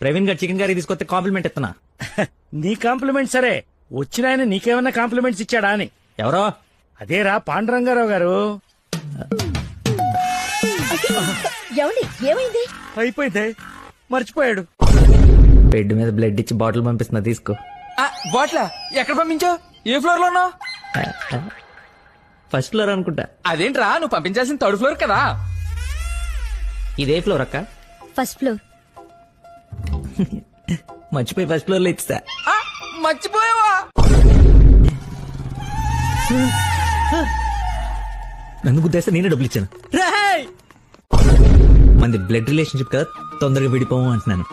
ప్రవీణ్ గారు chicken curry తీసుకొస్తే complement ఇస్తున్నా. నీ కాంప్లిమెంట్ సరే, వచ్చిన ఆయన నీకేమన్నా కాంప్లిమెంట్స్ ఇచ్చాడా అని. ఎవరో అదేరా పాండురంగారావు గారు. ఏమండి ఏమైంది? అయిపోయింది, మర్చిపోయాడు. బెడ్ మీద బ్లడ్ ఇచ్చి బాటిల్ పంపిస్తున్నా, తీసుకో. బాట్లా ఎక్కడ పంపించావు? ఏ ఫ్లోర్ లో ఉన్నావు? ఫస్ట్ ఫ్లోర్ అనుకుంటా. అదేంట్రా, నువ్వు పంపించాల్సిన థర్డ్ ఫ్లోర్ కదా. ఇదే ఫ్లోర్ అక్క. First floor. మర్చిపోయి ఫస్ట్ ఫ్లోర్ లో ఇచ్చా. మర్చిపోయావా? నన్ను గుద్దేస్తే నేనే డబ్బులు ఇచ్చాను. మంది బ్లడ్ రిలేషన్షిప్ కదా, తొందరగా విడిపోము అంటున్నాను.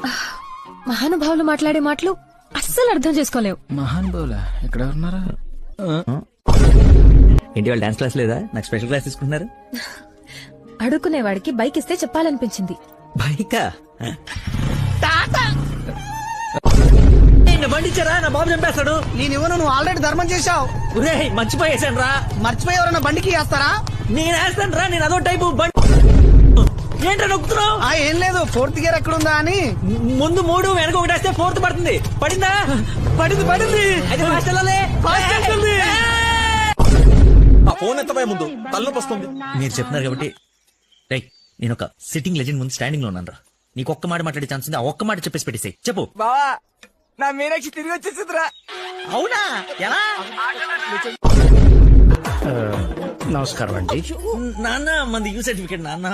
మహానుభావులు మాట్లాడే మాటలు అస్సలు అర్థం చేసుకోలేవు. మహానుభావులా ఎక్కడ ఉన్నారా? ఏంటి వాళ్ళు డాన్స్ క్లాస్ లేదా? నాకు స్పెషల్ క్లాస్ తీసుకుంటున్నారు. అడుక్కునేవాడికి బైక్ ఇస్తే చెప్పాలనిపించింది. బైకా? బండి ఇచ్చారా? నా బాబు చంపేస్తాడు. నేనివ్వను, నువ్వు ఆల్రెడీ ధర్మం చేశావు. మర్చిపోయేసాను రా. మర్చిపోయి ఎవరన్నా బండికి వేస్తారా? నేను వేస్తాను రా, నేను అదో టైపు బండి. ఏంట్రా నొక్కుతున్నావు? ఏం లేదు, ఫోర్త్ గేర్ ఎక్కడుందా అని. ముందు 3 వెనక 1 వేస్తే 4th పడుతుంది. పడిందా? పడింది. అయితే ఫాస్ట్ వెళ్ళాలి. ఆ ఫోన్ ఎత్తబోయే ముందు తలనొప్పి వస్తుంది. మీరు చెప్తున్నారు కాబట్టి రైట్, నేను ఒక సిట్టింగ్ లెజెండ్ ముందు స్టాండింగ్ లో ఉన్నాను రా. నీకు ఒక్క మాట మాట్లాడే ఛాన్స్ ఉంది, ఆ ఒక్క మాట చెప్పేసి పెట్టేసి చెప్పు. బావా, నా మీనాక్షి తిరిగి వచ్చేసిందిరా. అవునా? ఎలా? నమస్కారం అండి. నాన్న మంది యూ సర్టిఫికేట్ నాన్న.